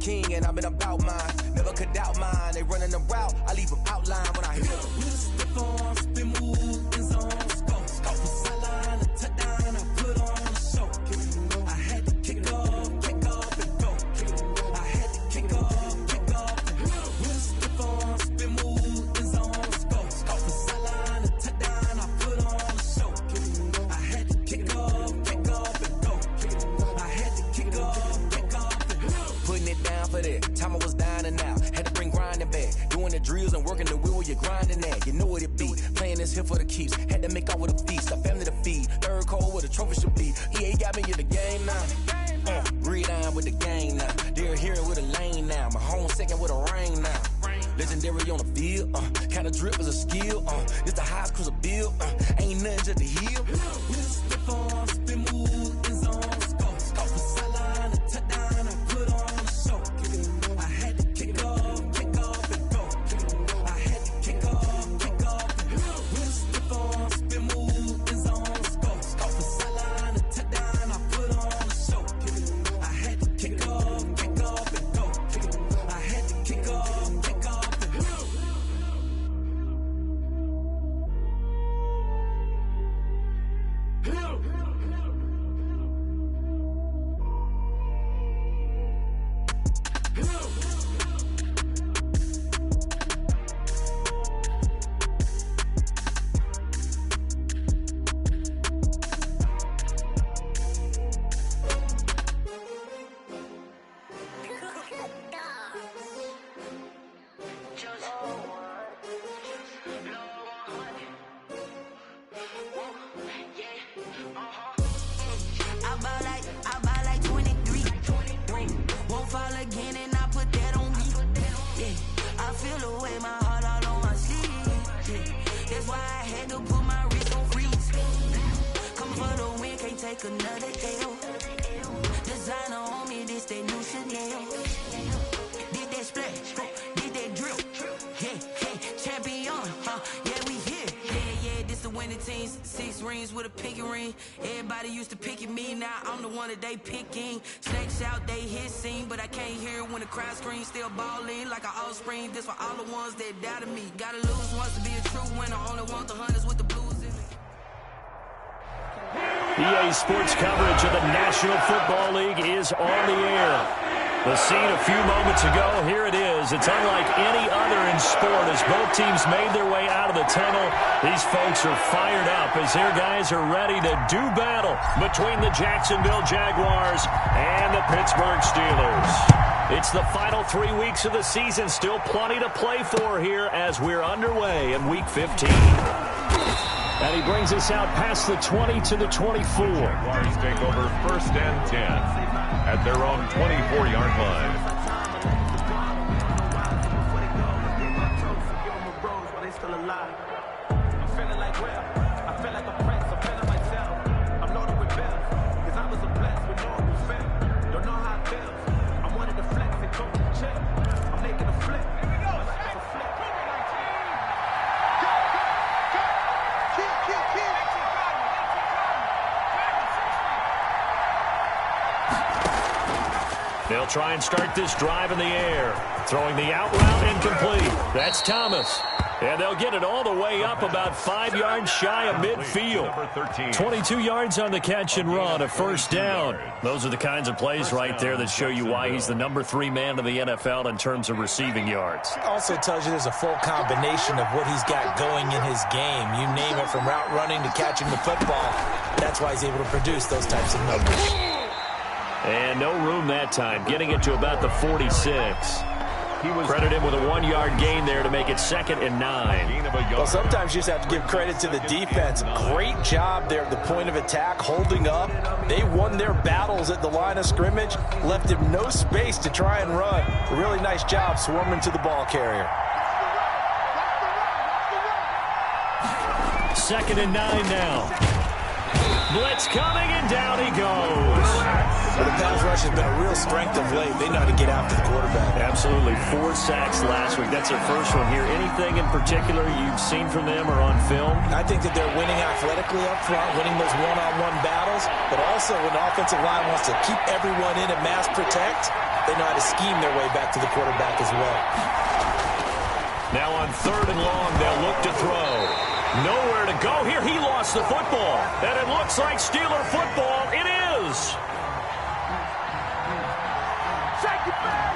king and I've been about mine. Never could doubt mine. They running the route, I leave them outline when I hit them. Step on, spin move, in zone, scope. Sideline, a touchdown, I put on a show. I had to kick off and go. I had to kick off and go. Step on, spin move, in zone, scope. Sideline, a touchdown, I put on a show. I had to kick off and go. I had to kick off and go. Putting it down for that. Time I was down and out. Had to bring grinding back. Doing the drills and working the wheel where you're grinding at. You know what it be. Playing this here for the keeps. Had to make out with a feast. A family to feed. Third cold where the trophy should be. EA got me in the game now. Breed on with the game now. They're hearing with a lane now. My home second with a rain now. Legendary on the field. Kind of drip is a skill. This the highest cruiser bill. Ain't nothing just to heal. Step on, spin move, in zone, scope. Sideline, a touchdown, I put on a show. I had to kick off and go. I had to kick off and go. Step on, spin move, in zone, scope. Sideline, a touchdown, I put on a show. I had to kick off and go. I had to kick off and go. I buy like 23. Won't fall again and I put that on me. Yeah, I feel the way, my heart all on my sleeve. Yeah, that's why I had to put my wrist on freeze. Come for the win, can't take another L. Designer on me, this that new Chanel. Did that splash, did that drill. Yeah, champion, yeah, we here. Yeah, this the winning teams. 6 rings with a pinky ring. Everybody used to pick at me, now I'm the one that they picking. Snakes out, they hit scene, but I can't hear it when the crowd screams. Still balling like an offspring. This for all the ones that doubted me. Gotta lose once to be a true winner. Only want the hunters with the blues in it. EA Sports coverage of the National Football League is on the air. The scene a few moments ago, here it is. It's unlike any other in sport as both teams made their way out of the tunnel. These folks are fired up as their guys are ready to do battle between the Jacksonville Jaguars and the Pittsburgh Steelers. It's the final 3 weeks of the season. Still plenty to play for here as we're underway in Week 15. And he brings us out past the 20 to the 24. Jaguars take over 1st and 10 at their own 24-yard line. They'll try and start this drive in the air. Throwing the out route incomplete. That's Thomas. And they'll get it all the way up about 5 yards shy of midfield. 22 yards on the catch and run, a first down. Those are the kinds of plays right there that show you why he's the number 3 man in the NFL in terms of receiving yards. Also tells you there's a full combination of what he's got going in his game. You name it, from route running to catching the football. That's why he's able to produce those types of numbers. And no room that time, getting it to about the 46. Credit him with a 1-yard gain there to make it 2nd and 9. Well, sometimes you just have to give credit to the defense. Great job there at the point of attack, holding up. They won their battles at the line of scrimmage, left him no space to try and run. A really nice job swarming to the ball carrier. 2nd and 9 now. Blitz coming, and down he goes. Well, the pass rush has been a real strength of late. They know how to get after the quarterback. Absolutely. 4 sacks last week. That's their first one here. Anything in particular you've seen from them or on film? I think that they're winning athletically up front, winning those one-on-one battles, but also when the offensive line wants to keep everyone in and mass protect, they know how to scheme their way back to the quarterback as well. Now on 3rd and long, they'll look to throw. Nowhere to go here. He lost the football. And it looks like Steeler football. It is.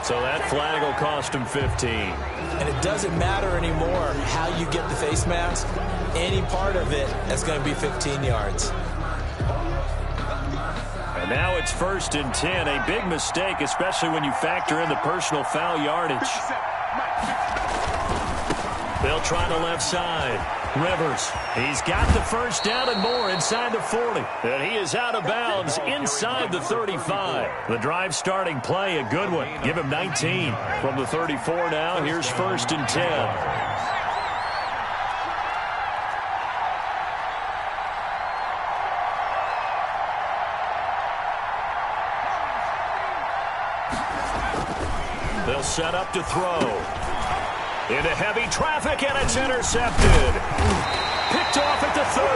So that flag will cost him 15. And it doesn't matter anymore how you get the face mask. Any part of it is going to be 15 yards. And now it's 1st and 10. A big mistake, especially when you factor in the personal foul yardage. They'll try the left side. Rivers, he's got the first down and more inside the 40. And he is out of bounds inside the 35. The drive starting play, a good one. Give him 19. From the 34 now, here's 1st and 10. They'll set up to throw. Into heavy traffic, and it's intercepted. Picked off at the 30.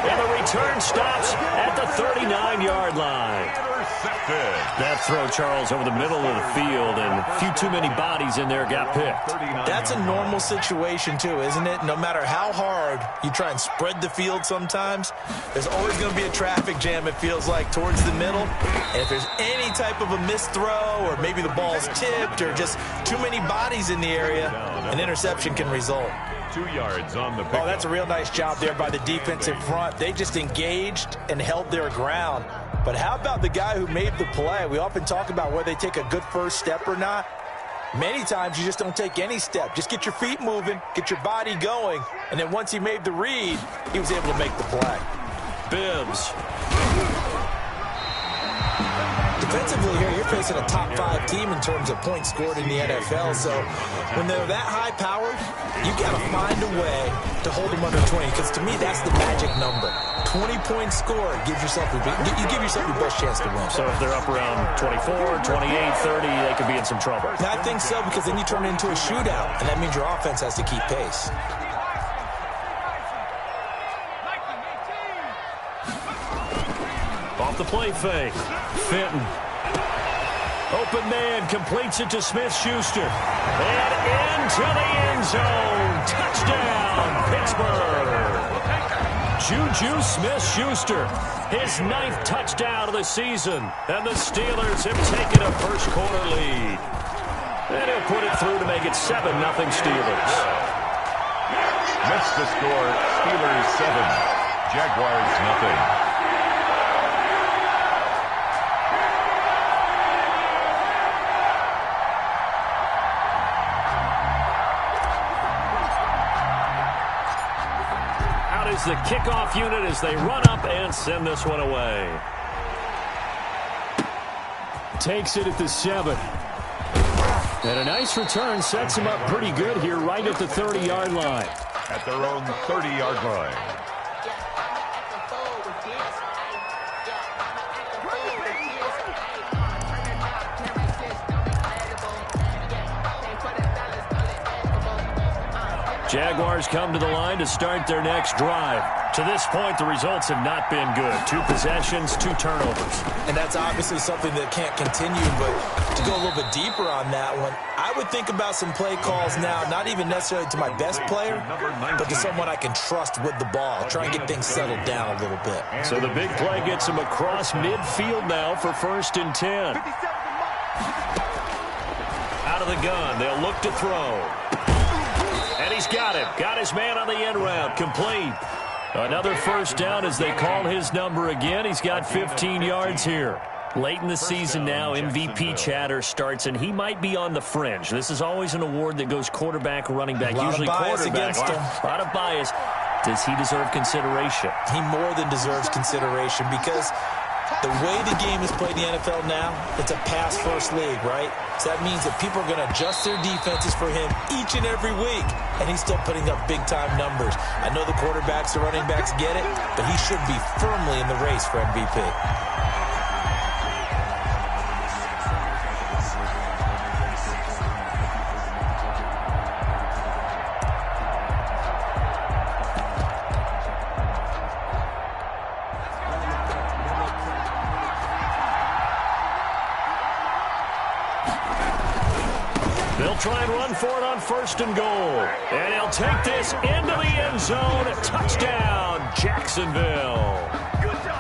And the return stops at the 39-yard line. Intercepted. That throw, Charles, over the middle of the field, and a few too many bodies in there got picked. That's a normal situation, too, isn't it? No matter how hard you try and spread the field sometimes, there's always going to be a traffic jam, it feels like, towards the middle. And if there's any type of a missed throw, or maybe the ball's tipped, or just too many bodies in the area, an interception can result. 2 yards on the pick. Oh, that's a real nice job there by the defense in front. They just engaged and held their ground. But how about the guy who made the play? We often talk about whether they take a good first step or not. Many times you just don't take any step. Just get your feet moving, get your body going, and then once he made the read, he was able to make the play. Bibbs. Defensively here, you're facing a top 5 team in terms of points scored in the NFL. So when they're that high powered, you got to find a way to hold them under 20. Because to me, that's the magic number. 20 points scored gives yourself you give yourself your best chance to win. So if they're up around 24, 28, 30, they could be in some trouble. I think so, because then you turn it into a shootout, and that means your offense has to keep pace. Off the play fake. Fenton. Open man completes it to Smith-Schuster. And into the end zone. Touchdown, Pittsburgh. Juju Smith-Schuster. His 9th touchdown of the season. And the Steelers have taken a first-quarter lead. And he'll put it through to make it 7-0 Steelers. Missed the score. Steelers 7. Jaguars 0. Is the kickoff unit as they run up and send this one away. Takes it at the 7. And a nice return sets him up pretty good here right at the 30-yard line. At their own 30-yard line. Jaguars come to the line to start their next drive. To this point, the results have not been good. 2 possessions, 2 turnovers. And that's obviously something that can't continue, but to go a little bit deeper on that one, I would think about some play calls now, not even necessarily to my best player, but to someone I can trust with the ball. Try and get things settled down a little bit. So the big play gets him across midfield now for 1st and 10. Out of the gun, they'll look to throw. And he's got it. Got his man on the end route. Complete. Another first down as they call his number again. He's got 15 yards here. Late in the season now, MVP chatter starts, and he might be on the fringe. This is always an award that goes quarterback, running back, usually quarterback. A lot of bias. Does he deserve consideration? He more than deserves consideration because the way the game is played in the NFL now, it's a pass-first league, right? So that means that people are going to adjust their defenses for him each and every week, and he's still putting up big-time numbers. I know the quarterbacks, the running backs get it, but he should be firmly in the race for MVP. They'll try and run for it on 1st and goal. And he'll take this into the end zone. Touchdown, Jacksonville.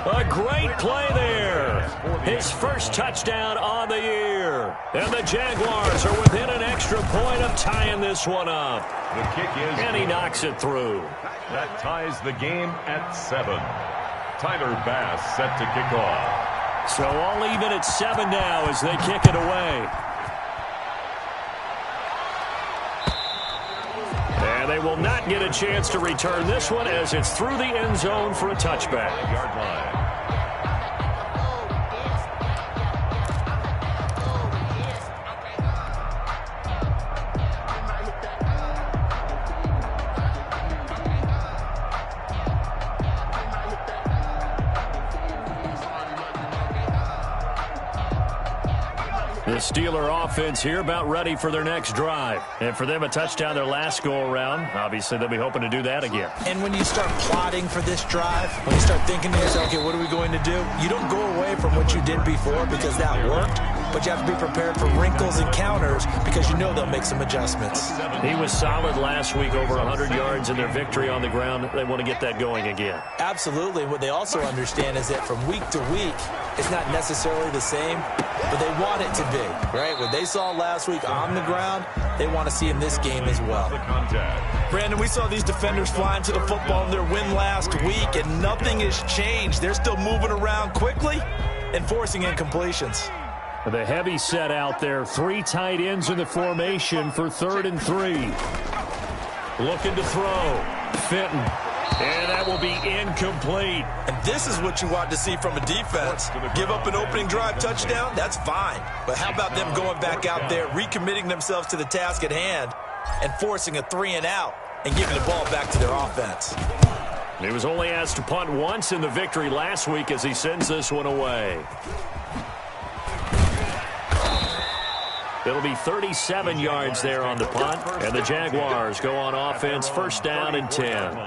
A great play there. His first touchdown on the year. And the Jaguars are within an extra point of tying this one up. The kick is... And he knocks it through. That ties the game at 7. Tyler Bass set to kick off. So all even at 7 now as they kick it away. And they will not get a chance to return this one as it's through the end zone for a touchback. Yard line. The Steeler offense here about ready for their next drive. And for them, a touchdown their last go-around. Obviously, they'll be hoping to do that again. And when you start plotting for this drive, when you start thinking to yourself, okay, what are we going to do? You don't go away from what you did before because that worked, but you have to be prepared for wrinkles and counters because you know they'll make some adjustments. He was solid last week, over 100 yards in their victory on the ground. They want to get that going again. Absolutely. What they also understand is that from week to week, it's not necessarily the same, but they want it to be, right? What they saw last week on the ground, they want to see in this game as well. Brandon, we saw these defenders flying to the football in their win last week, and nothing has changed. They're still moving around quickly and forcing incompletions. The heavy set out there. 3 tight ends in the formation for 3rd and 3. Looking to throw. Fenton. And that will be incomplete. And this is what you want to see from a defense. Give up an opening drive touchdown, that's fine. But how about them going back out there, recommitting themselves to the task at hand, and forcing a 3-and-out and giving the ball back to their offense. He was only asked to punt once in the victory last week as he sends this one away. It'll be 37 yards there on the punt, and the Jaguars go on offense, 1st down and 10.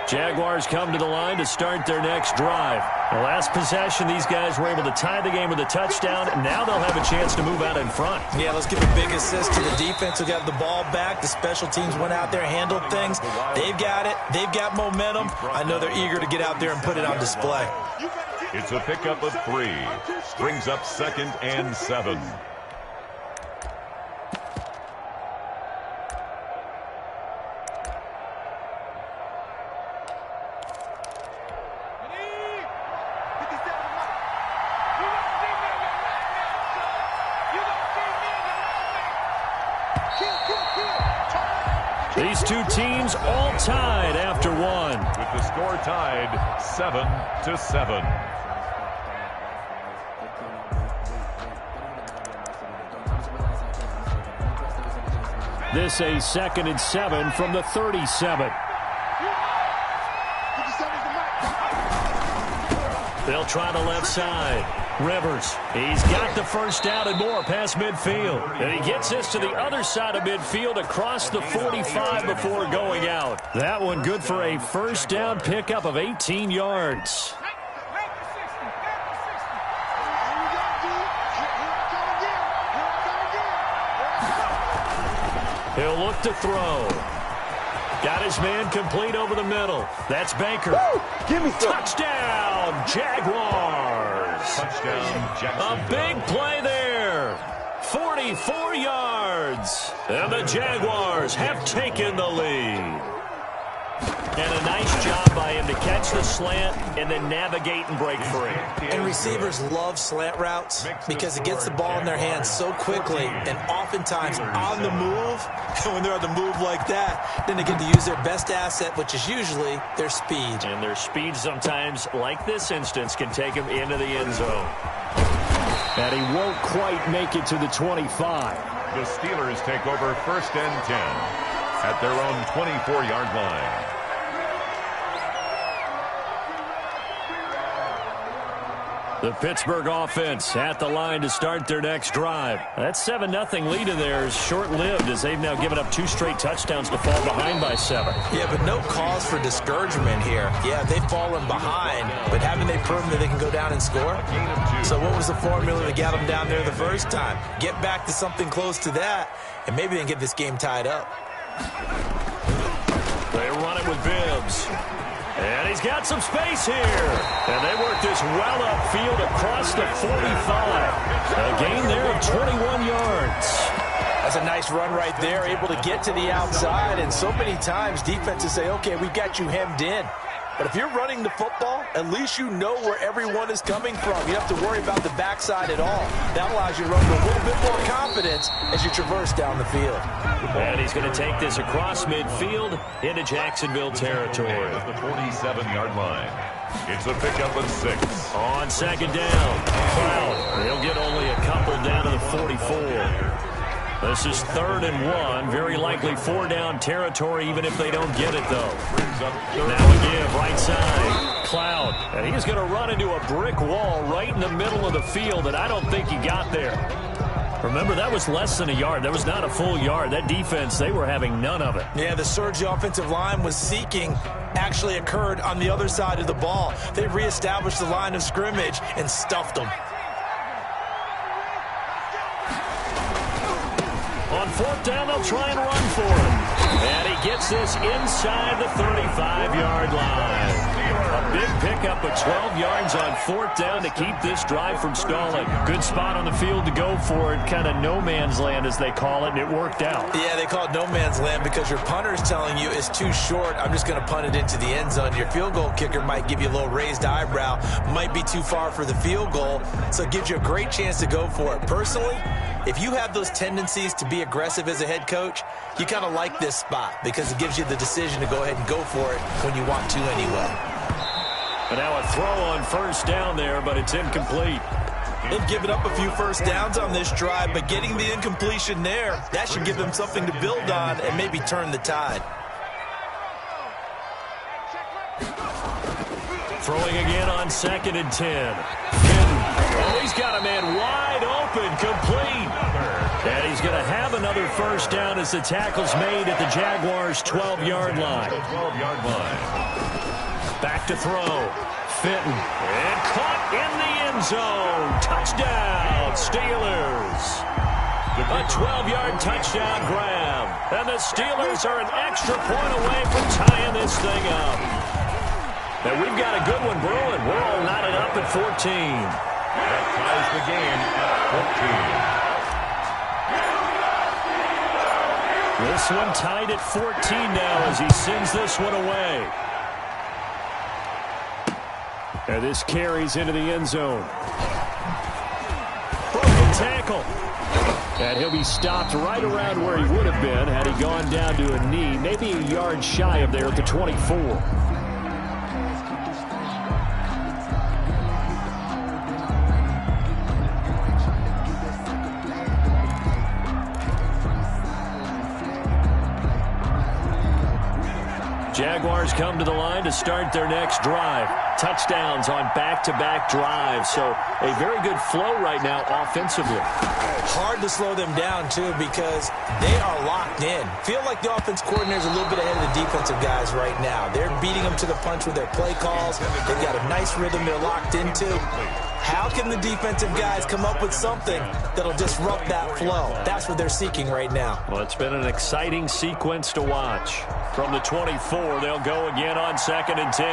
Jaguars come to the line to start their next drive. The last possession, these guys were able to tie the game with a touchdown. Now they'll have a chance to move out in front. Yeah, let's give a big assist to the defense who got the ball back. The special teams went out there, handled things. They've got it. They've got momentum. I know they're eager to get out there and put it on display. It's a pickup of 3. Brings up 2nd and 7. These two teams all tied after 1. With the score tied 7-7. This a 2nd and 7 from the 37. They'll try the left side. Rivers, he's got the 1st down and more past midfield. And he gets this to the other side of midfield across the 45 before going out. That one good for a 1st down pickup of 18 yards. He'll look to throw. Got his man complete over the middle. That's Baker. Give me some. Touchdown, Jaguars. Touchdown, Jacksonville. A big play there. 44 yards. And the Jaguars have taken the lead. And a nice job by him to catch the slant and then navigate and break free. And receivers love slant routes because it gets the ball in their hands so quickly and oftentimes on the move. And when they're on the move like that, then they get to use their best asset, which is usually their speed. And their speed sometimes, like this instance, can take them into the end zone. And he won't quite make it to the 25. The Steelers take over 1st and 10 at their own 24-yard line. The Pittsburgh offense at the line to start their next drive. That 7-0 lead of theirs short-lived as they've now given up 2 straight touchdowns to fall behind by 7. Yeah, but no cause for discouragement here. Yeah, they've fallen behind, but haven't they proven that they can go down and score? So what was the formula that got them down there the first time? Get back to something close to that, and maybe they can get this game tied up. They run it with Bibbs. And he's got some space here. And they work this well upfield across the 45. A gain there of 21 yards. That's a nice run right there, able to get to the outside. And so many times defenses say, okay, we got you hemmed in. But if you're running the football, at least you know where everyone is coming from. You don't have to worry about the backside at all. That allows you to run with a little bit more confidence as you traverse down the field. And he's going to take this across midfield into Jacksonville territory. At the 47-yard line. It's a pickup of 6. On second down, Cloud. He'll get only a couple down to the 44. This is 3rd and 1. Very likely 4 down territory, even if they don't get it, though. Now a give, right side. Cloud. And he's going to run into a brick wall right in the middle of the field, and I don't think he got there. Remember, that was less than a yard. That was not a full yard. That defense, they were having none of it. Yeah, the surge the offensive line was seeking actually occurred on the other side of the ball. They reestablished the line of scrimmage and stuffed them. On 4th down, they'll try and run for him. And he gets this inside the 35-yard line. A big pickup of 12 yards on 4th down to keep this drive from stalling. Good spot on the field to go for it. Kind of no man's land, as they call it, and it worked out. Yeah, they call it no man's land because your punter's telling you it's too short. I'm just going to punt it into the end zone. Your field goal kicker might give you a little raised eyebrow. Might be too far for the field goal, so it gives you a great chance to go for it. Personally, if you have those tendencies to be aggressive as a head coach, you kind of like this spot because it gives you the decision to go ahead and go for it when you want to anyway. But now a throw on 1st down there, but it's incomplete. They've given up a few first downs on this drive, but getting the incompletion there, that should give them something to build on and maybe turn the tide. Throwing again on 2nd and 10. Oh, he's got a man wide open, complete. And he's going to have another 1st down as the tackle's made at the Jaguars' 12-yard line. 12-yard line. Back to throw. Fenton. And caught in the end zone. Touchdown, Steelers. A 12-yard touchdown grab. And the Steelers are an extra point away from tying this thing up. And we've got a good one brewing. We're all knotted up at 14. That ties the game at 14. This one tied at 14 now as he sends this one away. And this carries into the end zone. Broken tackle. And he'll be stopped right around where he would have been had he gone down to a knee, maybe a yard shy of there at the 24. Jaguars come to the line to start their next drive. Touchdowns on back-to-back drives, so a very good flow right now offensively. Hard to slow them down, too, because they are locked in. Feel like the offense coordinator is a little bit ahead of the defensive guys right now. They're beating them to the punch with their play calls. They've got a nice rhythm they're locked into. How can the defensive guys come up with something that'll disrupt that flow? That's what they're seeking right now. Well, it's been an exciting sequence to watch. From the 24, they'll go again on 2nd and 10.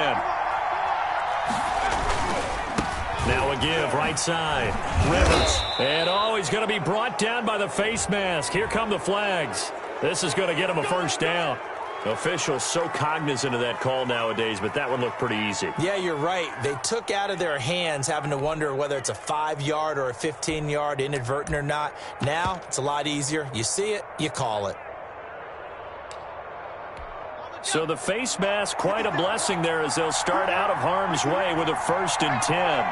Now a give, right side. Rivers. And he's going to be brought down by the face mask. Here come the flags. This is going to get him a 1st down. Officials so cognizant of that call nowadays, but that one looked pretty easy. Yeah, you're right. They took out of their hands having to wonder whether it's a 5-yard or a 15-yard inadvertent or not. Now, it's a lot easier. You see it, you call it. So the face mask, quite a blessing there as they'll start out of harm's way with a 1st and 10.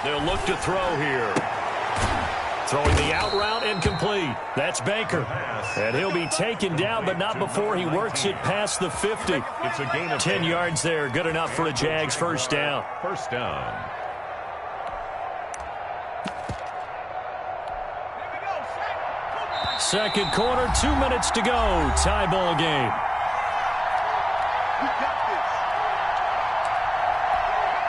They'll look to throw here. Throwing the out route incomplete. That's Baker. And he'll be taken down, but not before he works it past the 50. It's a gain of 10 yards there. Good enough for a Jags first down. First down. Second quarter, 2 minutes to go. Tie ball game.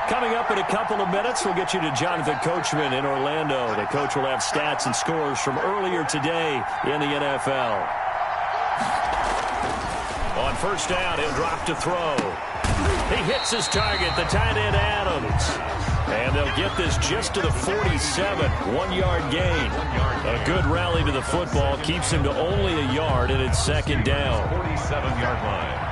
Coming up in a couple of minutes, we'll get you to Jonathan Coachman in Orlando. The coach will have stats and scores from earlier today in the NFL. On first down, he'll drop to throw. He hits his target, the tight end Adams. And they'll get this just to the 47, 1-yard gain. A good rally to the football keeps him to only a yard, and it's second down. 47-yard line.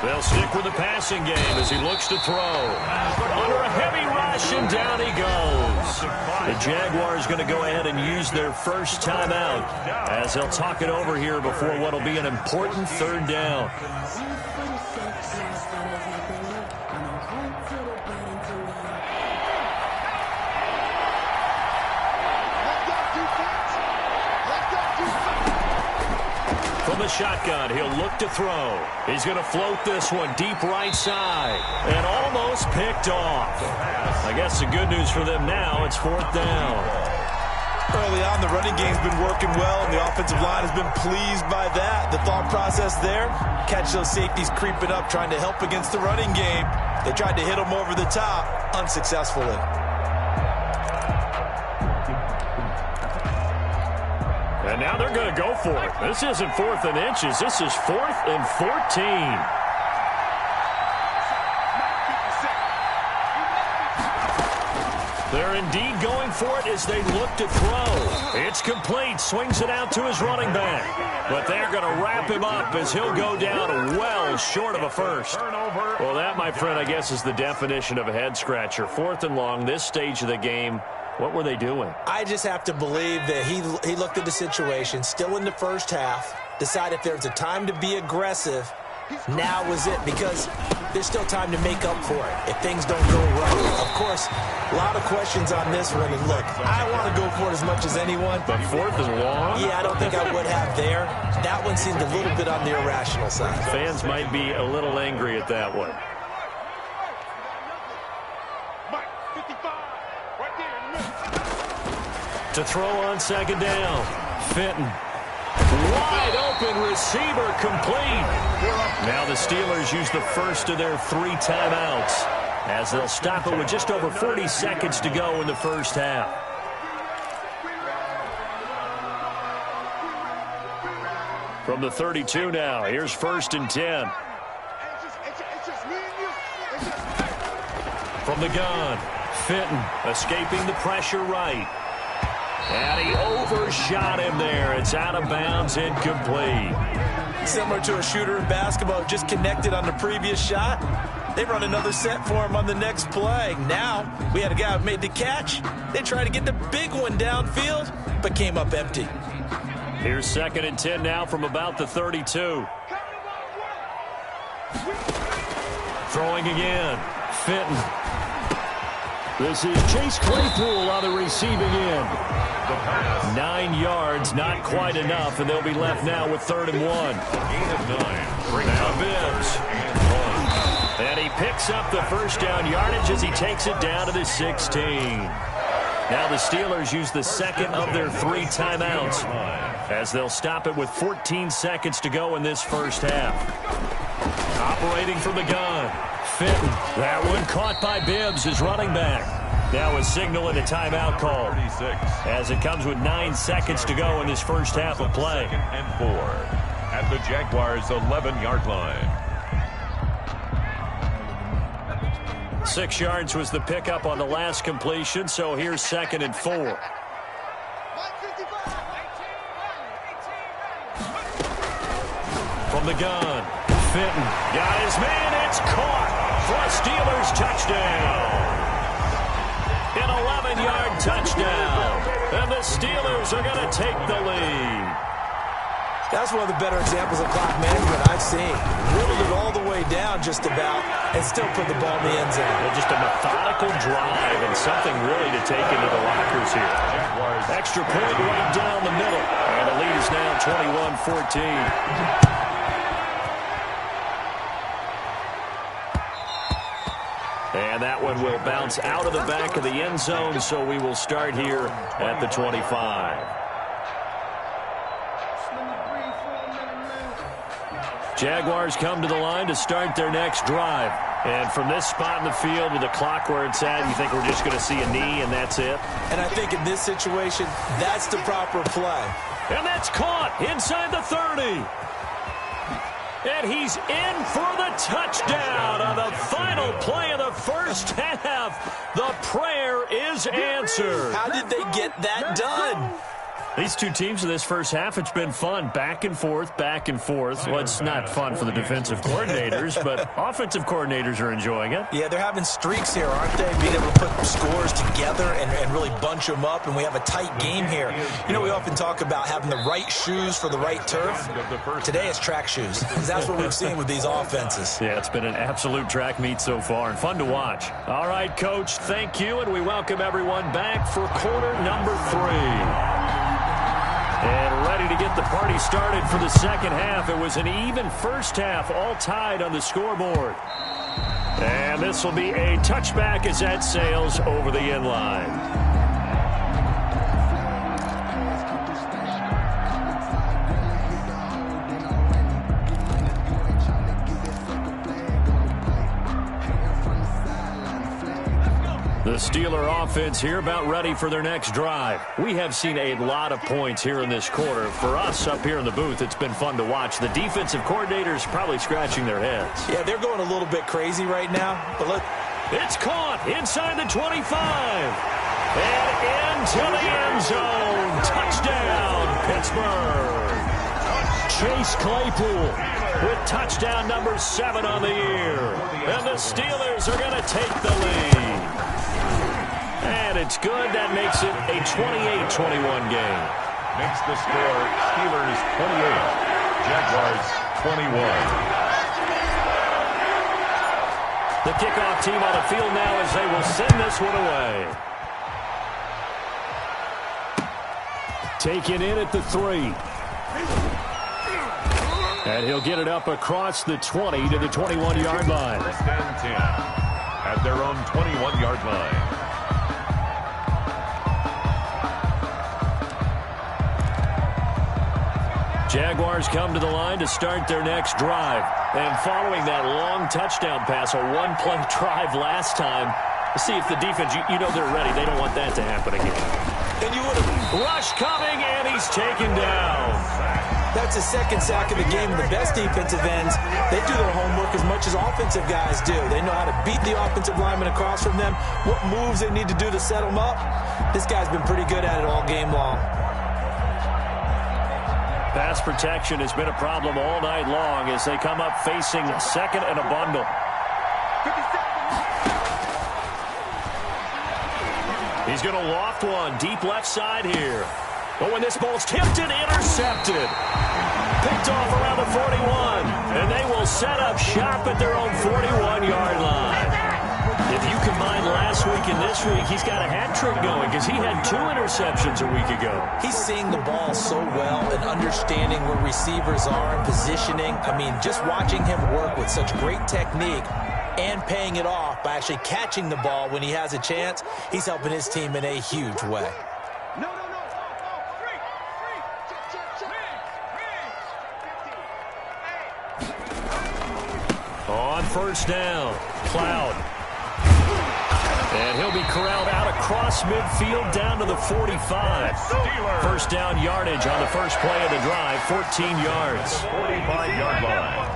They'll stick with the passing game as he looks to throw. Under a heavy rush, and down he goes. The Jaguars going to go ahead and use their first timeout as they'll talk it over here before what will be an important third down. From the shotgun, he'll look to throw. He's going to float this one deep right side. And almost picked off. I guess the good news for them now, it's fourth down. Early on, the running game's been working well, and the offensive line has been pleased by that. The thought process there, catch those safeties creeping up, trying to help against the running game. They tried to hit them over the top, unsuccessfully. And now they're going to go for it. This isn't 4th and inches. This is 4th and 14. They're indeed going for it as they look to throw. It's complete. Swings it out to his running back. But they're going to wrap him up as he'll go down well short of a first. Well, that, my friend, I guess is the definition of a head-scratcher. 4th and long, this stage of the game. What were they doing? I just have to believe that he looked at the situation, still in the first half, decided if there's a time to be aggressive, now was it, because there's still time to make up for it if things don't go right. Of course, a lot of questions on this one, and look, I want to go for it as much as anyone. But 4th and long? Yeah, I don't think I would have there. That one seemed a little bit on the irrational side. Fans might be a little angry at that one. To throw on second down. Fenton. Wide open receiver complete. Now the Steelers use the first of their 3 timeouts as they'll stop it with just over 40 seconds to go in the first half. From the 32 now, here's 1st and 10. From the gun, Fenton escaping the pressure right. And he overshot him there. It's out of bounds, incomplete. Similar to a shooter in basketball, just connected on the previous shot. They run another set for him on the next play. Now, we had a guy who made the catch. They tried to get the big one downfield, but came up empty. Here's 2nd and 10 now from about the 32. Throwing again. Fenton. This is Chase Claypool on the receiving end. 9 yards, not quite enough, and they'll be left now with 3rd and 1. Gain of 9. Now Bibbs. And he picks up the first down yardage as he takes it down to the 16. Now the Steelers use the 2nd of their 3 timeouts as they'll stop it with 14 seconds to go in this first half. Operating from the gun. Fenton. That one caught by Bibbs, his running back. Now a signal and a timeout call as it comes with 9 seconds to go in this first half of play. 2nd and 4 at the Jaguars' 11-yard line. 6 yards was the pickup on the last completion, so here's 2nd and 4. From the gun, Fenton got his man, it's caught for a Steelers touchdown. An 11-yard touchdown, and the Steelers are going to take the lead. That's one of the better examples of clock management I've seen. Whittled it all the way down just about and still put the ball in the end zone. Well, just a methodical drive and something really to take into the lockers here. Extra point right down the middle. And the lead is now 21-14. And that one will bounce out of the back of the end zone, so we will start here at the 25. Jaguars come to the line to start their next drive. And from this spot in the field with the clock where it's at, you think we're just going to see a knee and that's it? And I think in this situation, that's the proper play. And that's caught inside the 30. And he's in for the touchdown on the final play of the first half. The prayer is answered. How did they get that done? These two teams in this first half, it's been fun. Back and forth, back and forth. Well, it's not fun for the defensive coordinators, but offensive coordinators are enjoying it. Yeah, they're having streaks here, aren't they? Being able to put scores together and really bunch them up, and we have a tight game here. You know, we often talk about having the right shoes for the right turf. Today it's track shoes, because that's what we've seen with these offenses. Yeah, it's been an absolute track meet so far, and fun to watch. All right, Coach, thank you, and we welcome everyone back for quarter number 3. And ready to get the party started for the second half. It was an even first half, all tied on the scoreboard. And this will be a touchback as that sails over the end line. The Steeler offense here about ready for their next drive. We have seen a lot of points here in this quarter. For us up here in the booth, it's been fun to watch. The defensive coordinators probably scratching their heads. Yeah, they're going a little bit crazy right now. But look, it's caught inside the 25. And into the end zone. Touchdown, Pittsburgh. Chase Claypool with touchdown number 7 on the year. And the Steelers are going to take the lead. And it's good. That makes it a 28-21 game. Makes the score Steelers 28, Jaguars 21. The kickoff team on the field now as they will send this one away. Taken in at the 3. And he'll get it up across the 20 to the 21-yard line. First and 10 at their own 21-yard line. Jaguars come to the line to start their next drive. And following that long touchdown pass, a one-play drive last time, to see if the defense, you know they're ready. They don't want that to happen again. And you would have rush coming, and he's taken down. That's his second sack of the game. And the best defensive ends, they do their homework as much as offensive guys do. They know how to beat the offensive lineman across from them, what moves they need to do to set them up. This guy's been pretty good at it all game long. Pass protection has been a problem all night long as they come up facing second and a bundle. He's going to loft one deep left side here. But when this ball's tipped and intercepted, picked off around the 41, and they will set up shop at their own 41-yard line. If you combine last week and this week, he's got a hat trick going because he had 2 interceptions a week ago. He's seeing the ball so well and understanding where receivers are and positioning. I mean, just watching him work with such great technique and paying it off by actually catching the ball when he has a chance, he's helping his team in a huge way. On first down, Cloud. And he'll be corralled out across midfield down to the 45. First down yardage on the first play of the drive, 14 yards. 45-yard line.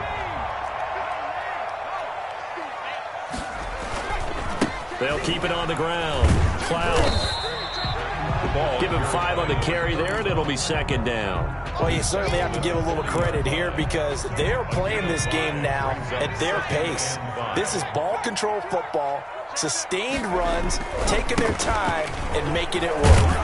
They'll keep it on the ground. Cloud. Give him 5 on the carry there, and it'll be second down. Well, you certainly have to give a little credit here because they're playing this game now at their pace. This is ball control football, sustained runs, taking their time, and making it work.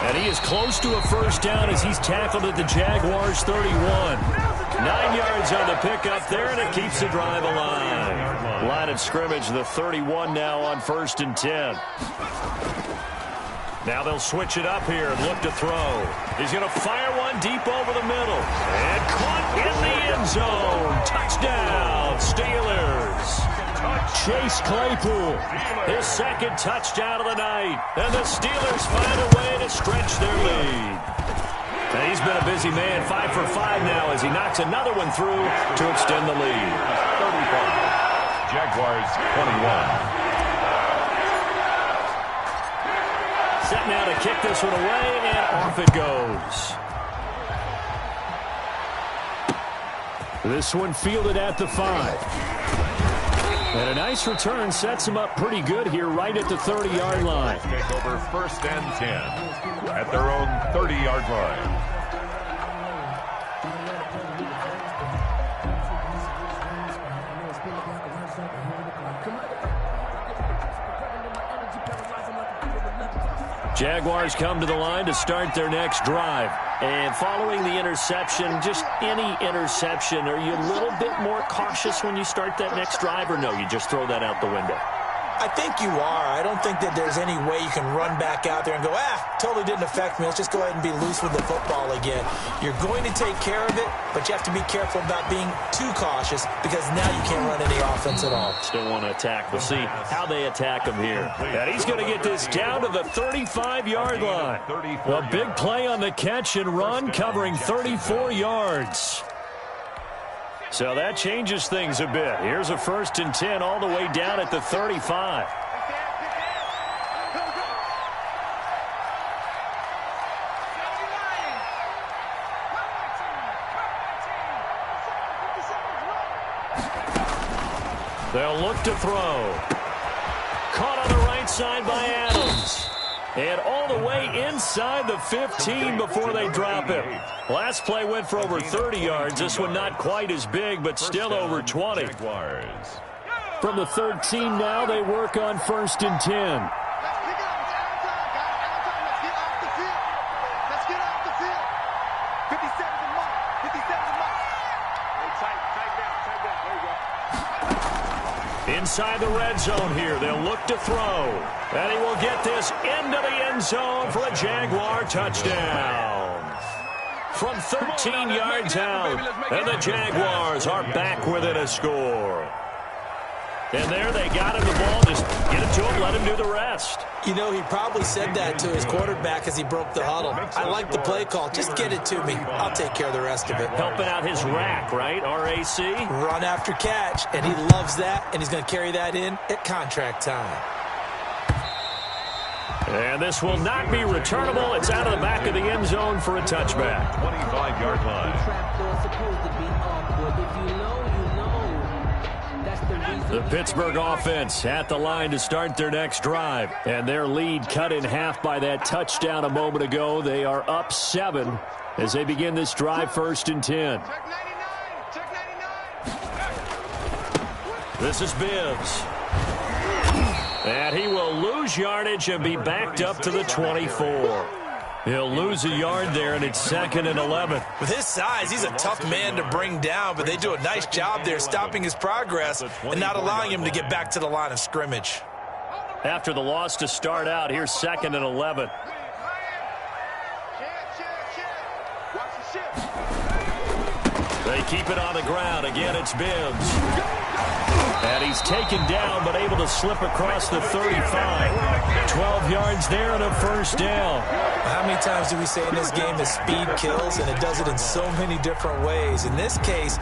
And he is close to a first down as he's tackled at the Jaguars' 31. 9 yards on the pickup there, and it keeps the drive alive. Line of scrimmage, the 31 now on 1st and 10. Now they'll switch it up here and look to throw. He's going to fire one deep over the middle. And caught in the end zone. Touchdown, Steelers. Chase Claypool, his second touchdown of the night. And the Steelers find a way to stretch their lead. And he's been a busy man, 5 for 5 now as he knocks another one through to extend the lead. 35. Jaguars 21. Set now to kick this one away, and off it goes. This one fielded at the 5. And a nice return sets him up pretty good here right at the 30-yard line. Take over 1st and 10 at their own 30-yard line. Jaguars come to the line to start their next drive. And following the interception, just any interception, are you a little bit more cautious when you start that next drive, or no, you just throw that out the window? I think you are. I don't think that there's any way you can run back out there and go, totally didn't affect me. Let's just go ahead and be loose with the football again. You're going to take care of it, but you have to be careful about being too cautious because now you can't run any offense at all. Still want to attack. We'll see how they attack him here. And he's going to get this down to the 35-yard line. A big play on the catch and run, covering 34 yards. So that changes things a bit. Here's a 1st and 10 all the way down at the 35. They'll look to throw. Caught on the right side by Adams. And all the way inside the 15 before they drop him. Last play went for over 30 yards. This one not quite as big, but still over 20. From the 13 now, they work on 1st and 10. Inside the red zone here, they'll look to throw. And he will get this into the end zone for a Jaguar touchdown. From 13 yards out, and the Jaguars are back within a score. And there they got him the ball. Just get it to him, let him do the rest. You know, he probably said that to his quarterback as he broke the huddle. I like the play call. Just get it to me. I'll take care of the rest of it. Helping out his rack, right? R-A-C? Run after catch, and he loves that, and he's going to carry that in at contract time. And this will not be returnable. It's out of the back of the end zone for a touchback. 25-yard line. The Pittsburgh offense at the line to start their next drive. And their lead cut in half by that touchdown a moment ago. They are up 7 as they begin this drive 1st and 10. This is Bibbs. And he will lose yardage and be backed up to the 24. He'll lose a yard there, and it's 2nd and 11. With his size, he's a tough man to bring down, but they do a nice job there stopping his progress and not allowing him to get back to the line of scrimmage. After the loss to start out, here's 2nd and 11. They keep it on the ground. Again, it's Bibbs. And he's taken down, but able to slip across the 35. 12 yards there and a first down. How many times do we say in this game that speed kills, and it does it in so many different ways? In this case,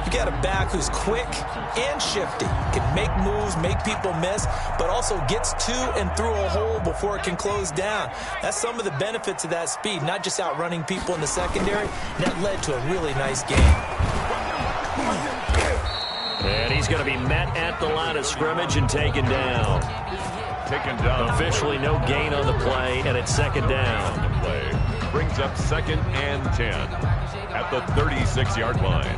you got a back who's quick and shifty, can make moves, make people miss, but also gets to and through a hole before it can close down. That's some of the benefits of that speed, not just outrunning people in the secondary. That led to a really nice game. And he's going to be met at the line of scrimmage and taken down. Officially no gain on the play, and it's 2nd down. The play brings up 2nd and 10 at the 36-yard line.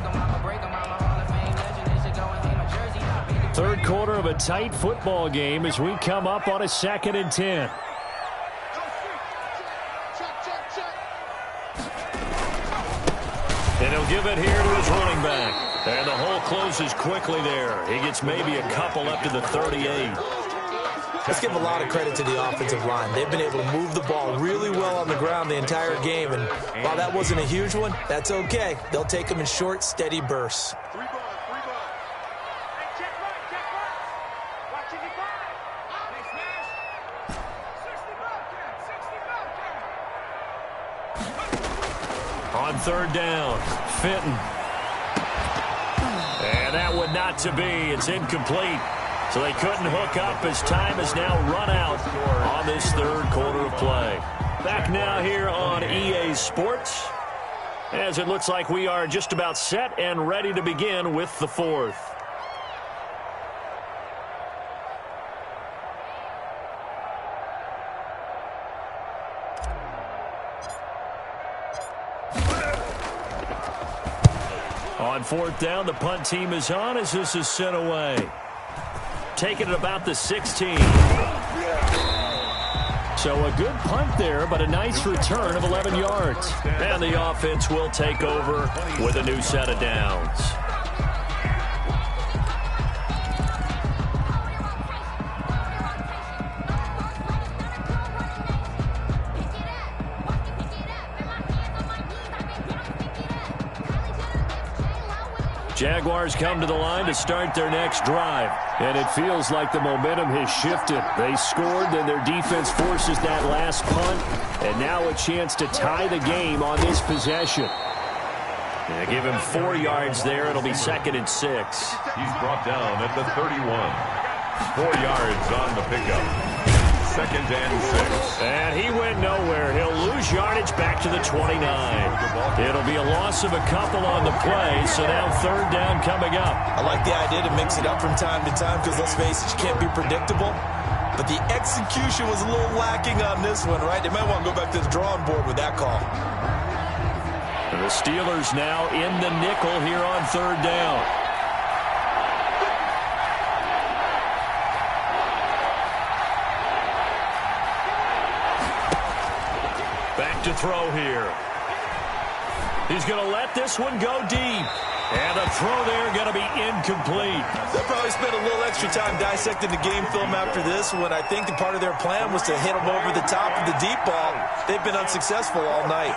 Third quarter of a tight football game as we come up on a 2nd and 10. He'll give it here to his running back. And the hole closes quickly there. He gets maybe a couple up to the 38. Let's give a lot of credit to the offensive line. They've been able to move the ball really well on the ground the entire game. And while that wasn't a huge one, that's okay. They'll take them in short, steady bursts. On third down, Fenton. And that one not to be. It's incomplete. So they couldn't hook up as time has now run out on this third quarter of play. Back now here on EA Sports, as it looks like we are just about set and ready to begin with the fourth. On fourth down, the punt team is on as this is sent away. Taking it about the 16. So a good punt there, but a nice return of 11 yards. And the offense will take over with a new set of downs. Jaguars come to the line to start their next drive. And it feels like the momentum has shifted. They scored, then their defense forces that last punt. And now a chance to tie the game on this possession. They give him 4 yards there. It'll be 2nd and 6. He's brought down at the 31. 4 yards on the pickup. 2nd and 6. And he went nowhere. He'll lose yardage back to the 29. It'll be a loss of a couple on the play, so now third down coming up. I like the idea to mix it up from time to time because, let's face it, you can't be predictable. But the execution was a little lacking on this one, right? They might want to go back to the drawing board with that call. The Steelers now in the nickel here on third down. To throw here. He's going to let this one go deep. And the throw there going to be incomplete. They'll probably spend a little extra time dissecting the game film after this one. I think the part of their plan was to hit them over the top of the deep ball. They've been unsuccessful all night.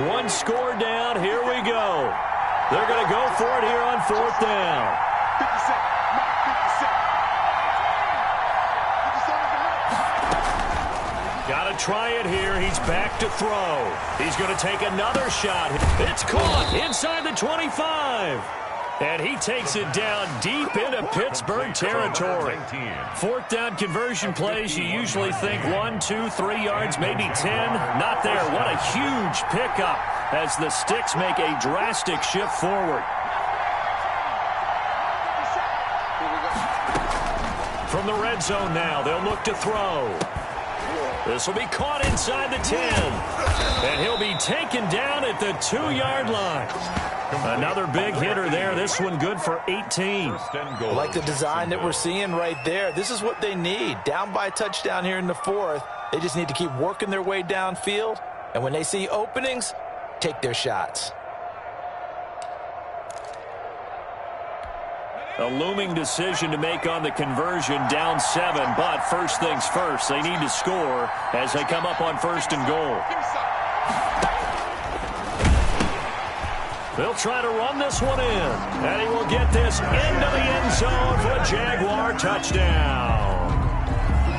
One score down. Here we go. They're going to go for it here on fourth down. Got to try it here. He's back to throw. He's going to take another shot. It's caught inside the 25. And he takes it down deep into Pittsburgh territory. Fourth down conversion plays, you usually think 1, 2, 3 yards, maybe 10. Not there. What a huge pickup as the Sticks make a drastic shift forward. From the red zone now, they'll look to throw. This will be caught inside the 10. And he'll be taken down at the 2-yard line. Another big hitter there. This one good for 18. I like the design that we're seeing right there. This is what they need. Down by a touchdown here in the fourth. They just need to keep working their way downfield. And when they see openings, take their shots. A looming decision to make on the conversion, down 7. But first things first, they need to score as they come up on first and goal. They'll try to run this one in. And he will get this into the end zone for a Jaguar touchdown.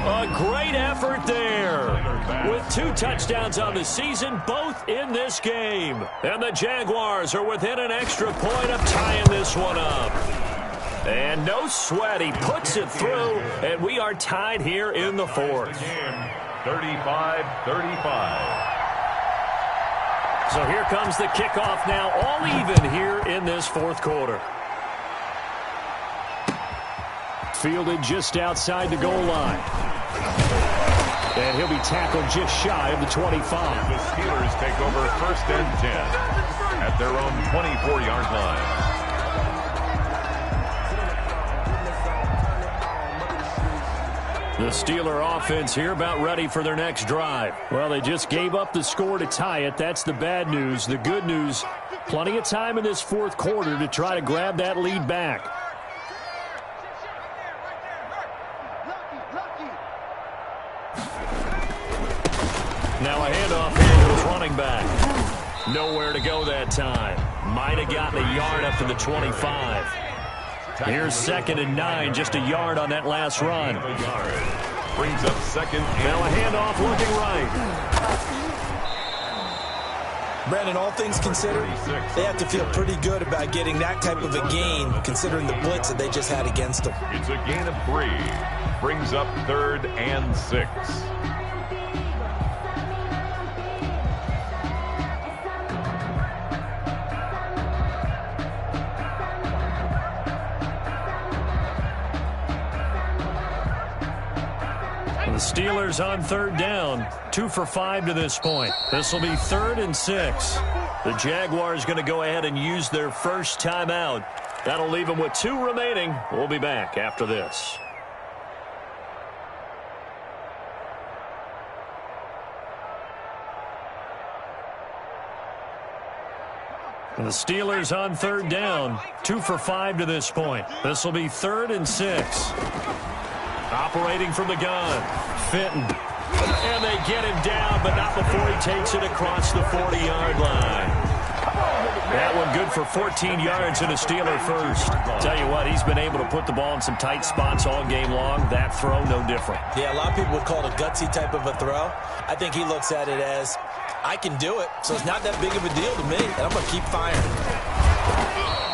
A great effort there. With 2 touchdowns on the season, both in this game. And the Jaguars are within an extra point of tying this one up. And no sweat, he puts it through, and we are tied here in the fourth. 35-35. So here comes the kickoff now, all even here in this fourth quarter. Fielded just outside the goal line. And he'll be tackled just shy of the 25. The Steelers take over first and 10 at their own 24-yard line. The Steeler offense here about ready for their next drive. Well, they just gave up the score to tie it. That's the bad news. The good news, plenty of time in this fourth quarter to try to grab that lead back. Now a handoff here to his running back. Nowhere to go that time. Might have gotten a yard up to the 25. Here's 2nd and 9, just a yard on that last run. Brings up 2nd. Now a handoff looking right. Brandon, all things considered, they have to feel pretty good about getting that type of a gain, considering the blitz that they just had against them. It's a gain of 3. Brings up 3rd and 6. The Steelers on 3rd down, 2 for 5 to this point. This will be 3rd and 6. The Jaguars going to go ahead and use their first timeout. That'll leave them with 2 remaining. We'll be back after this. The Steelers on 3rd down, 2 for 5 to this point. This will be 3rd and 6. Operating from the gun, Fenton. And they get him down, but not before he takes it across the 40-yard line. That one good for 14 yards and a Steeler first. Tell you what, he's been able to put the ball in some tight spots all game long. That throw, no different. Yeah, a lot of people would call it a gutsy type of a throw. I think he looks at it as, I can do it, so it's not that big of a deal to me, and I'm going to keep firing.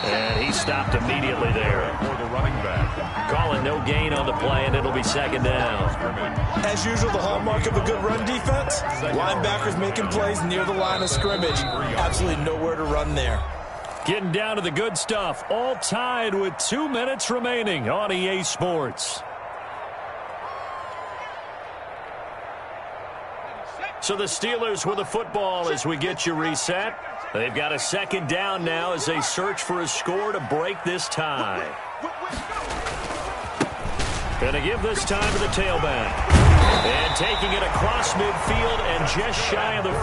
And he stopped immediately there. For the running back. Calling no gain on the play, and it'll be 2nd down. As usual, the hallmark of a good run defense, linebackers making plays near the line of scrimmage. Absolutely nowhere to run there. Getting down to the good stuff, all tied with 2 minutes remaining on EA Sports. So the Steelers with the football as we get you reset. They've got a 2nd down now as they search for a score to break this tie. Gonna give this time to the tailback. And taking it across midfield and just shy of the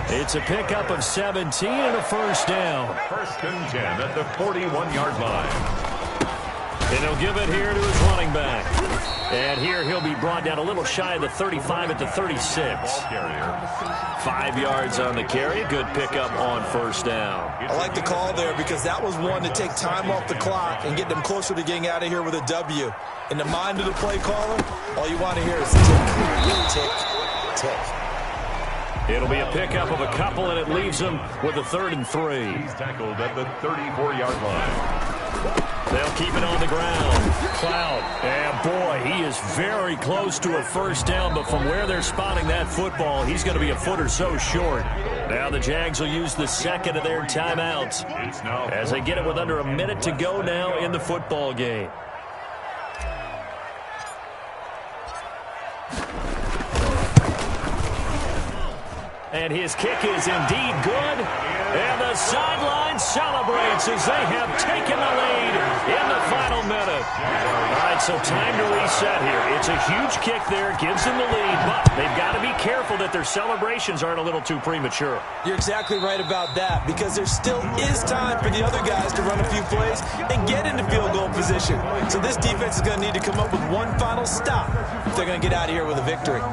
40. It's a pickup of 17 and a first down. 1st and 10 at the 41-yard line. And he'll give it here to his running back. And here he'll be brought down a little shy of the 35 at the 36. 5 yards on the carry. Good pickup on first down. I like the call there because that was one to take time off the clock and get them closer to getting out of here with a W. In the mind of the play caller, all you want to hear is tick, tick, tick. It'll be a pickup of a couple, and it leaves them with a 3rd and 3. He's tackled at the 34-yard line. They'll keep it on the ground. Cloud. And boy, he is very close to a first down, but from where they're spotting that football, he's going to be a foot or so short. Now the Jags will use the 2nd of their timeouts as they get it with under a minute to go now in the football game. And his kick is indeed good. And the sideline celebrates as they have taken the lead in the final minute. All right, so time to reset here. It's a huge kick there, gives them the lead, but they've got to be careful that their celebrations aren't a little too premature. You're exactly right about that because there still is time for the other guys to run a few plays and get into field goal position. So this defense is going to need to come up with one final stop if they're going to get out of here with a victory.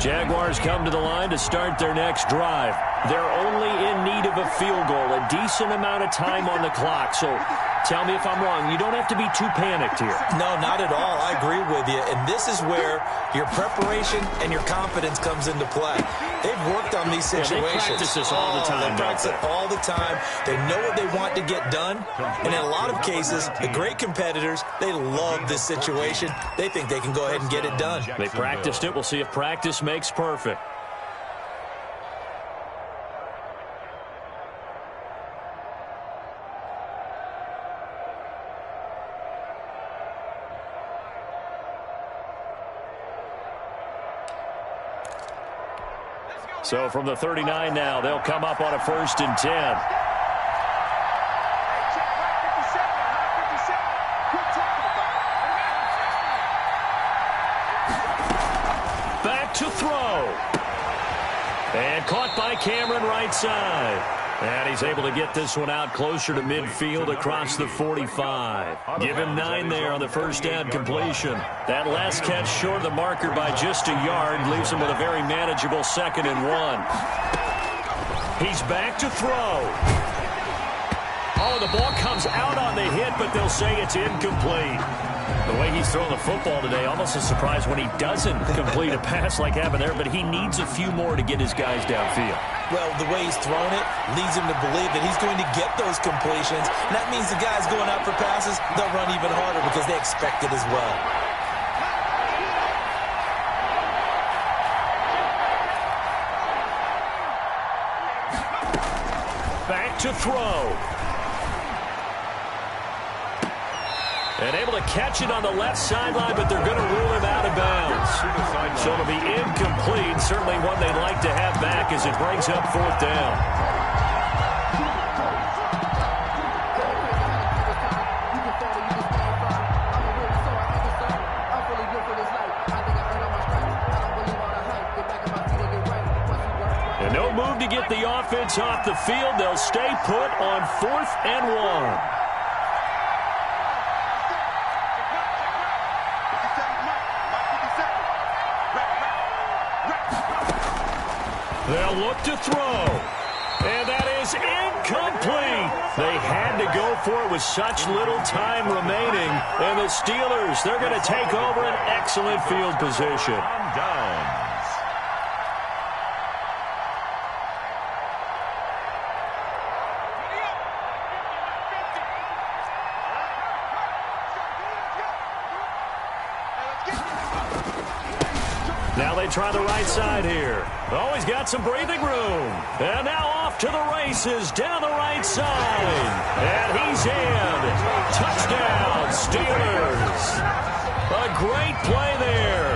Jaguars come to the line to start their next drive. They're only in need of a field goal, a decent amount of time on the clock. So tell me if I'm wrong. You don't have to be too panicked here. No, not at all. I agree with you. And this is where your preparation and your confidence comes into play. They've worked on these situations. They practice this all the time. They practice it all the time. They know what they want to get done. And in a lot of cases, the great competitors, they love this situation. They think they can go ahead and get it done. They practiced it. We'll see if practice makes perfect. So from the 39 now, they'll come up on a 1st and 10. Back to throw. And caught by Cameron right side. And he's able to get this one out closer to midfield across the 45. Give him 9 there on the first down completion. That last catch short of the marker by just a yard leaves him with a very manageable 2nd and 1. He's back to throw. Oh, the ball comes out on the hit, but they'll say it's incomplete. The way he's throwing the football today, almost a surprise when he doesn't complete a pass like happened there, but he needs a few more to get his guys downfield. Well, the way he's thrown it leads him to believe that he's going to get those completions. And that means the guys going out for passes, they'll run even harder because they expect it as well. Back to throw. And able to catch it on the left sideline, but they're going to rule him out of bounds. So it'll be incomplete. Certainly one they'd like to have back as it brings up 4th down. And no move to get the offense off the field. They'll stay put on 4th and 1. They'll look to throw. And that is incomplete. They had to go for it with such little time remaining. And the Steelers, they're going to take over an excellent field position. Downs. Now they try the right side here. Oh, he's got some breathing room. And now off to the races down the right side. And he's in. Touchdown, Steelers. A great play there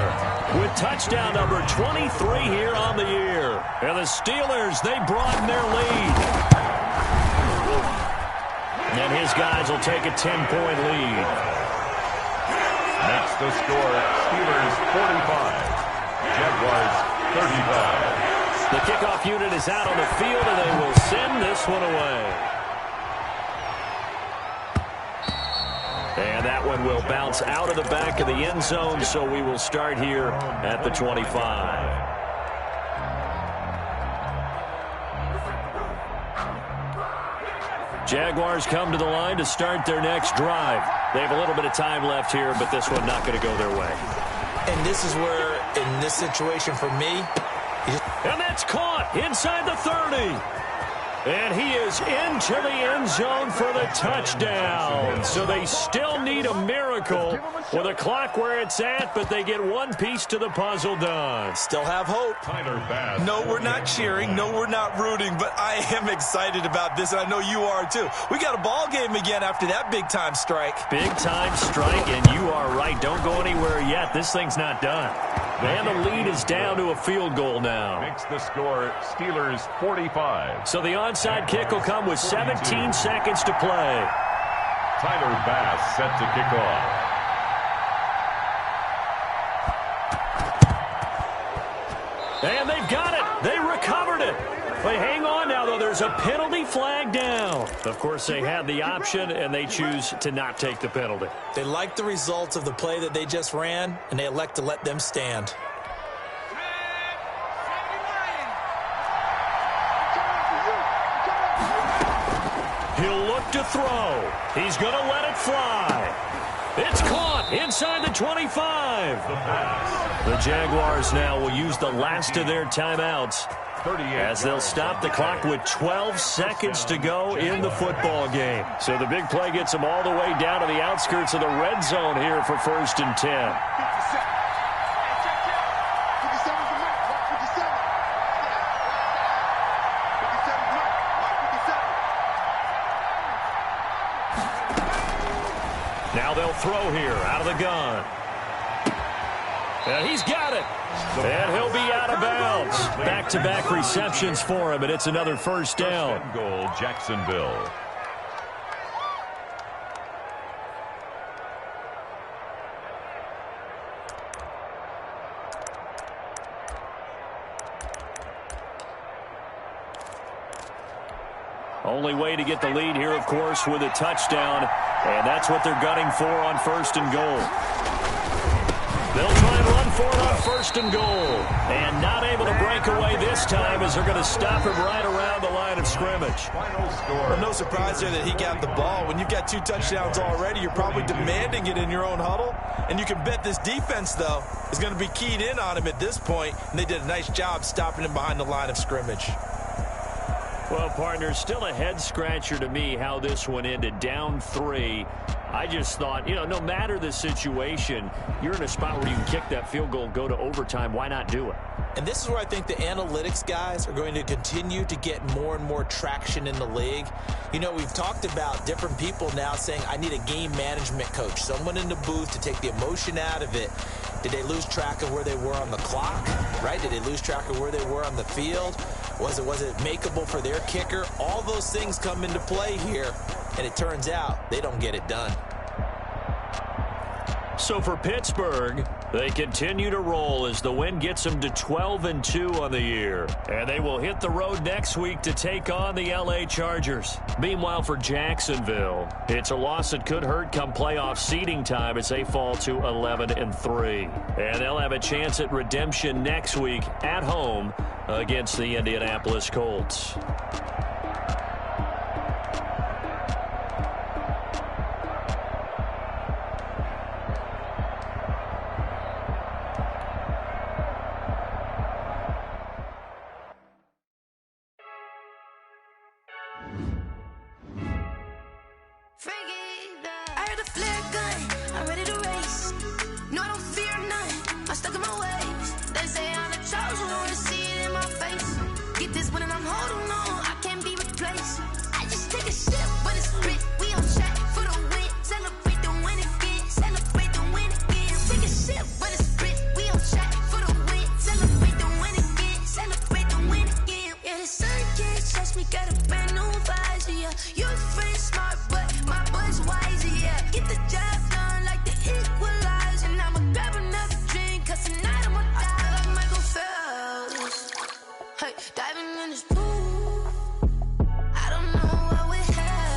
with touchdown number 23 here on the year. And the Steelers, they broaden their lead. And his guys will take a 10-point lead. That's the score. Steelers 45. Jaguars 35. The kickoff unit is out on the field, and they will send this one away. And that one will bounce out of the back of the end zone, so we will start here at the 25. Jaguars come to the line to start their next drive. They have a little bit of time left here, but this one not going to go their way. And this is where, in this situation for me, and that's caught inside the 30. And he is into the end zone for the touchdown. So they still need a miracle with a clock where it's at, but they get one piece to the puzzle done. Still have hope. No, we're not cheering. No, we're not rooting, but I am excited about this, and I know you are too. We got a ball game again after that big-time strike. Big-time strike, and you are right. Don't go anywhere yet. This thing's not done. And the lead is down to a field goal now. Makes the score Steelers 45. So the onside kick will come with 17 seconds to play. Tyler Bass set to kick off. And they've got it. They recovered it. They hang on now, though. There's a penalty flag down. Of course, they had the option, and they choose to not take the penalty. They like the results of the play that they just ran, and they elect to let them stand. He'll look to throw. He's going to let it fly. It's caught inside the 25. The Jaguars now will use the last of their timeouts as they'll stop the clock with 12 seconds to go in the football game. So the big play gets them all the way down to the outskirts of the red zone here for 1st and 10. Now they'll throw here out of the gun. And he's got it. And he'll be out of bounds. Back-to-back receptions for him, and it's another first down. First and goal, Jacksonville. Only way to get the lead here, of course, with a touchdown, and that's what they're gunning for on first and goal. They'll try and run for it on first and goal, and not able to break away this time as they're going to stop him right around the line of scrimmage. Final score. Well, no surprise there that he got the ball. When you've got 2 touchdowns already, you're probably demanding it in your own huddle, and you can bet this defense, though, is going to be keyed in on him at this point, and they did a nice job stopping him behind the line of scrimmage. Well, partner, still a head-scratcher to me how this one ended, down 3. I just thought, no matter the situation, you're in a spot where you can kick that field goal, go to overtime. Why not do it? And this is where I think the analytics guys are going to continue to get more and more traction in the league. We've talked about different people now saying, I need a game management coach, someone in the booth to take the emotion out of it. Did they lose track of where they were on the clock, right? Did they lose track of where they were on the field? Was it makeable for their kicker? All those things come into play here, and it turns out they don't get it done. So for Pittsburgh, they continue to roll as the win gets them to 12-2 on the year. And they will hit the road next week to take on the LA Chargers. Meanwhile, for Jacksonville, it's a loss that could hurt come playoff seeding time as they fall to 11-3. And they'll have a chance at redemption next week at home against the Indianapolis Colts. I heard a flare gun, I'm ready to race. No, I don't fear none, I'm stuck in my ways. They say I'm the chosen one, see it in my face. Get this one and I'm holding on, I can't be replaced. I just take a sip, but it's split. We on track for the win, celebrate the win again, celebrate the win again. Take a sip, but it's split. We on track for the win, celebrate the win again, celebrate the win again. Yeah, the sun can't touch me, got a brand new visor, yeah. Your friend smart, but my boy's wiser, yeah. Get the job done like the equalizer. And I'ma grab another drink, cause tonight I'ma die like Michael Phelps. Hey, diving in this pool.